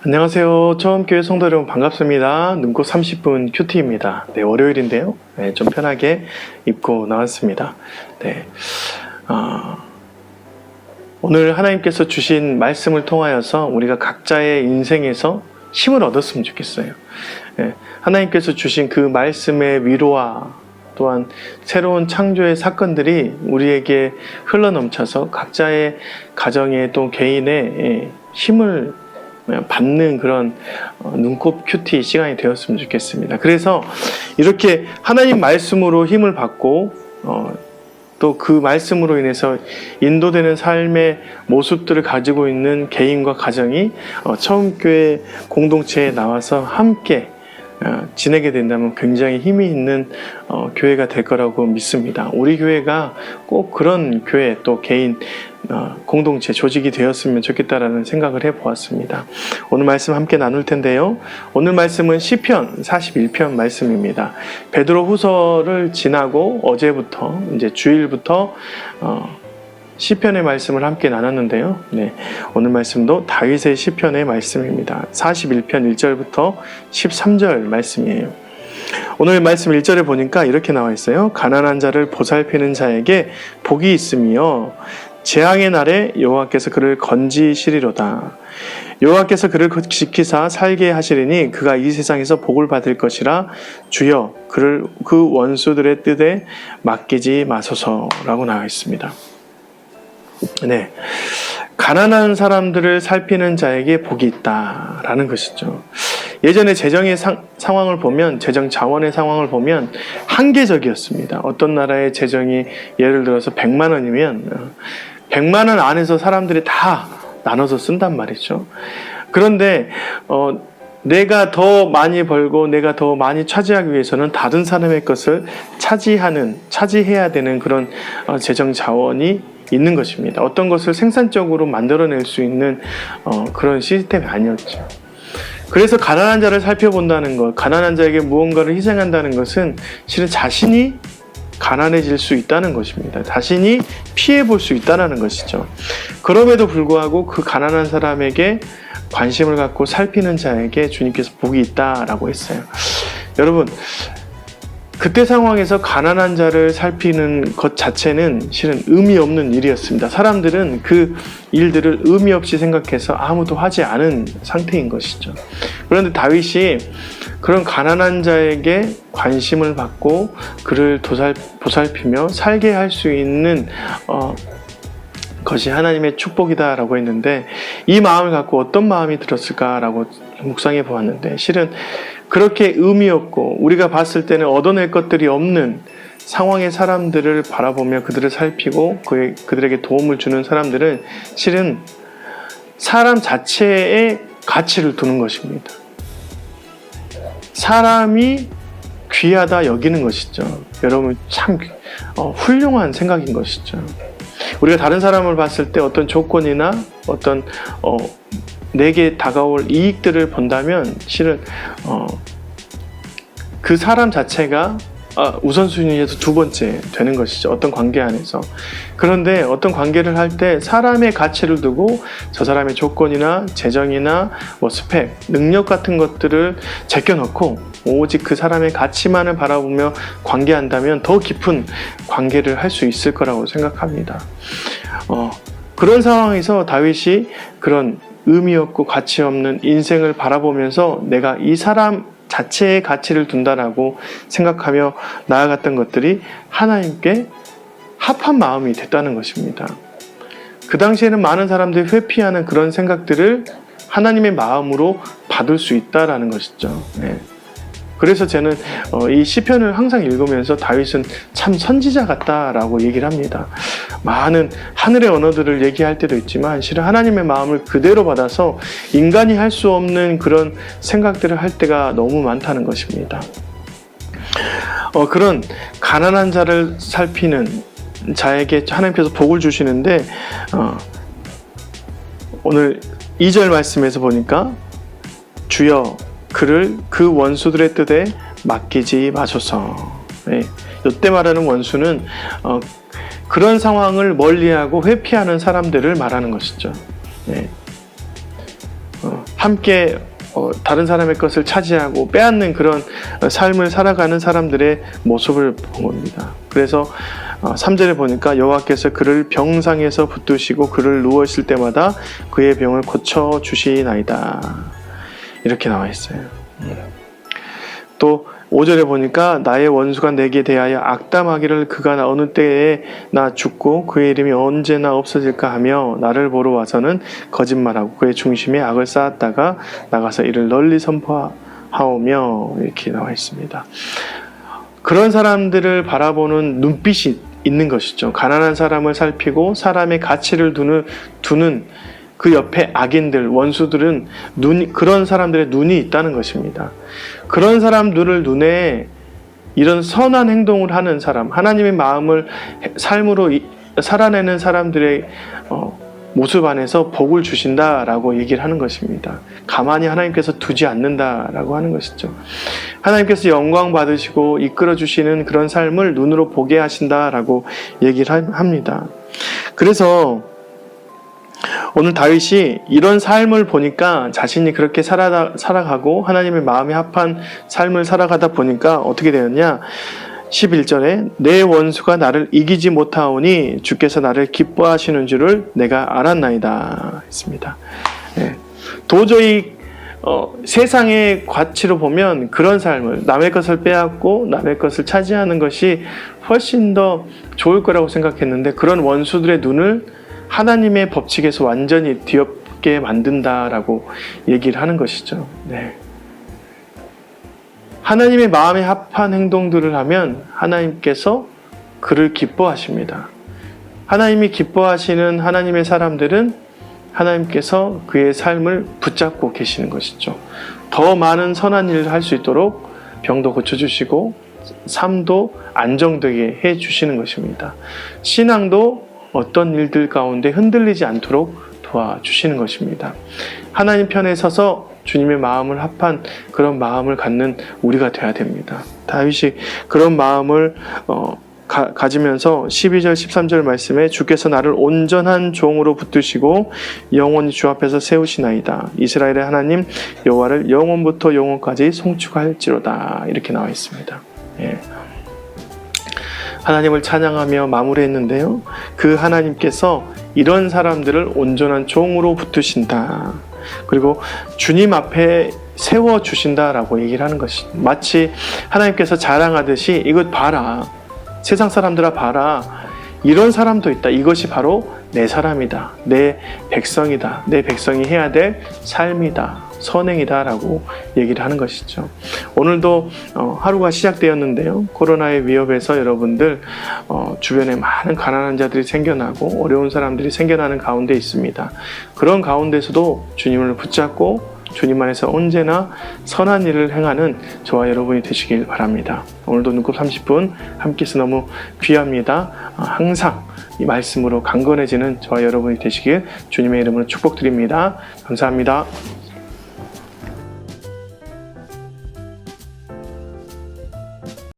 안녕하세요. 처음교회 성도 여러분 반갑습니다. 눈꽃 30분 큐티입니다. 네, 월요일인데요. 네, 좀 편하게 입고 나왔습니다. 네, 오늘 하나님께서 주신 말씀을 통하여서 우리가 각자의 인생에서 힘을 얻었으면 좋겠어요. 네, 하나님께서 주신 그 말씀의 위로와 또한 새로운 창조의 사건들이 우리에게 흘러넘쳐서 각자의 가정에 또 개인의 힘을 받는 그런 눈꽃 큐티 시간이 되었으면 좋겠습니다. 그래서 이렇게 하나님 말씀으로 힘을 받고 또 그 말씀으로 인해서 인도되는 삶의 모습들을 가지고 있는 개인과 가정이 처음교회 공동체에 나와서 함께 지내게 된다면 굉장히 힘이 있는 교회가 될 거라고 믿습니다. 우리 교회가 꼭 그런 교회 또 개인 공동체 조직이 되었으면 좋겠다라는 생각을 해보았습니다. 오늘 말씀 함께 나눌 텐데요. 오늘 말씀은 시편 41편 말씀입니다. 베드로후서를 지나고 어제부터 이제 주일부터 시편의 말씀을 함께 나눴는데요. 네, 오늘 말씀도 다윗의 시편의 말씀입니다. 41편 1절부터 13절 말씀이에요. 오늘 말씀 1절에 보니까 이렇게 나와 있어요. 가난한 자를 보살피는 자에게 복이 있으며 재앙의 날에 여호와께서 그를 건지시리로다. 여호와께서 그를 지키사 살게 하시리니 그가 이 세상에서 복을 받을 것이라. 주여 그를 그 원수들의 뜻에 맡기지 마소서라고 나와 있습니다. 네, 가난한 사람들을 살피는 자에게 복이 있다라는 것이죠. 예전에 재정의 상황을 보면, 재정 자원의 상황을 보면 한계적이었습니다. 어떤 나라의 재정이 예를 들어서 100만 원이면 100만 원 안에서 사람들이 다 나눠서 쓴단 말이죠. 그런데 내가 더 많이 벌고 내가 더 많이 차지하기 위해서는 다른 사람의 것을 차지해야 되는 그런 재정 자원이 있는 것입니다. 어떤 것을 생산적으로 만들어낼 수 있는 그런 시스템이 아니었죠. 그래서 가난한 자를 살펴본다는 것, 가난한 자에게 무언가를 희생한다는 것은 실은 자신이 가난해질 수 있다는 것입니다. 자신이 피해볼 수 있다는 것이죠. 그럼에도 불구하고 그 가난한 사람에게 관심을 갖고 살피는 자에게 주님께서 복이 있다라고 했어요. 여러분, 그때 상황에서 가난한 자를 살피는 것 자체는 실은 의미 없는 일이었습니다. 사람들은 그 일들을 의미 없이 생각해서 아무도 하지 않은 상태인 것이죠. 그런데 다윗이 그런 가난한 자에게 관심을 받고 그를 보살피며 살게 할 수 있는 것이 하나님의 축복이다라고 했는데, 이 마음을 갖고 어떤 마음이 들었을까라고 묵상해 보았는데, 실은 그렇게 의미 없고 우리가 봤을 때는 얻어낼 것들이 없는 상황의 사람들을 바라보며 그들을 살피고 그들에게 도움을 주는 사람들은 실은 사람 자체의 가치를 두는 것입니다. 사람이 귀하다 여기는 것이죠. 여러분, 참 훌륭한 생각인 것이죠. 우리가 다른 사람을 봤을 때 어떤 조건이나 어떤 내게 다가올 이익들을 본다면 실은 그 사람 자체가 우선순위에서 두 번째 되는 것이죠. 어떤 관계 안에서. 그런데 어떤 관계를 할 때 사람의 가치를 두고 저 사람의 조건이나 재정이나 스펙, 능력 같은 것들을 제껴놓고 오직 그 사람의 가치만을 바라보며 관계한다면 더 깊은 관계를 할 수 있을 거라고 생각합니다. 그런 상황에서 다윗이 그런 의미 없고 가치 없는 인생을 바라보면서 내가 이 사람 자체의 가치를 둔다라고 생각하며 나아갔던 것들이 하나님께 합한 마음이 됐다는 것입니다. 그 당시에는 많은 사람들이 회피하는 그런 생각들을 하나님의 마음으로 받을 수 있다라는 것이죠. 네. 그래서 저는 이 시편을 항상 읽으면서 다윗은 참 선지자 같다라고 얘기를 합니다. 많은 하늘의 언어들을 얘기할 때도 있지만 실은 하나님의 마음을 그대로 받아서 인간이 할 수 없는 그런 생각들을 할 때가 너무 많다는 것입니다. 그런 가난한 자를 살피는 자에게 하나님께서 복을 주시는데 오늘 2절 말씀에서 보니까 주여 그를 그 원수들의 뜻에 맡기지 마소서. 네. 이때 말하는 원수는 그런 상황을 멀리하고 회피하는 사람들을 말하는 것이죠. 네. 함께 다른 사람의 것을 차지하고 빼앗는 그런 삶을 살아가는 사람들의 모습을 본 겁니다. 그래서 3절에 보니까 여호와께서 그를 병상에서 붙드시고 그를 누웠을 때마다 그의 병을 고쳐주시나이다. 이렇게 나와 있어요. 또 5절에 보니까 나의 원수가 내게 대하여 악담하기를 그가 어느 때에 나 죽고 그의 이름이 언제나 없어질까 하며 나를 보러 와서는 거짓말하고 그의 중심에 악을 쌓았다가 나가서 이를 널리 선포하오며 이렇게 나와 있습니다. 그런 사람들을 바라보는 눈빛이 있는 것이죠. 가난한 사람을 살피고 사람의 가치를 두는 그 옆에 악인들, 원수들은 그런 사람들의 눈이 있다는 것입니다. 그런 사람들을 눈에 이런 선한 행동을 하는 사람, 하나님의 마음을 삶으로 살아내는 사람들의 모습 안에서 복을 주신다라고 얘기를 하는 것입니다. 가만히 하나님께서 두지 않는다라고 하는 것이죠. 하나님께서 영광 받으시고 이끌어 주시는 그런 삶을 눈으로 보게 하신다라고 얘기를 합니다. 그래서 오늘 다윗이 이런 삶을 보니까 자신이 그렇게 살아가고 하나님의 마음에 합한 삶을 살아가다 보니까 어떻게 되었냐? 11절에 내 원수가 나를 이기지 못하오니 주께서 나를 기뻐하시는 줄을 내가 알았나이다 했습니다. 도저히 세상의 가치로 보면 그런 삶을 남의 것을 빼앗고 남의 것을 차지하는 것이 훨씬 더 좋을 거라고 생각했는데 그런 원수들의 눈을 하나님의 법칙에서 완전히 뒤엎게 만든다라고 얘기를 하는 것이죠. 하나님의 마음에 합한 행동들을 하면 하나님께서 그를 기뻐하십니다. 하나님이 기뻐하시는 하나님의 사람들은 하나님께서 그의 삶을 붙잡고 계시는 것이죠. 더 많은 선한 일을 할 수 있도록 병도 고쳐주시고 삶도 안정되게 해주시는 것입니다. 신앙도 어떤 일들 가운데 흔들리지 않도록 도와주시는 것입니다. 하나님 편에 서서 주님의 마음을 합한 그런 마음을 갖는 우리가 되어야 됩니다. 다윗이 그런 마음을 가지면서 12절 13절 말씀에 주께서 나를 온전한 종으로 붙드시고 영원히 주 앞에서 세우시나이다. 이스라엘의 하나님 여호와를 영원부터 영원까지 송축할지로다. 이렇게 나와 있습니다. 하나님을 찬양하며 마무리했는데요. 그 하나님께서 이런 사람들을 온전한 종으로 붙드신다. 그리고 주님 앞에 세워주신다라고 얘기를 하는 것이 마치 하나님께서 자랑하듯이 이것 봐라. 세상 사람들아 봐라. 이런 사람도 있다. 이것이 바로 내 사람이다. 내 백성이다. 내 백성이 해야 될 삶이다. 선행이다 라고 얘기를 하는 것이죠. 오늘도 하루가 시작되었는데요. 코로나의 위협에서 여러분들 주변에 많은 가난한 자들이 생겨나고 어려운 사람들이 생겨나는 가운데 있습니다. 그런 가운데서도 주님을 붙잡고 주님 안에서 언제나 선한 일을 행하는 저와 여러분이 되시길 바랍니다. 오늘도 눈곱 30분 함께해서 너무 귀합니다. 항상 이 말씀으로 강건해지는 저와 여러분이 되시길 주님의 이름으로 축복드립니다. 감사합니다.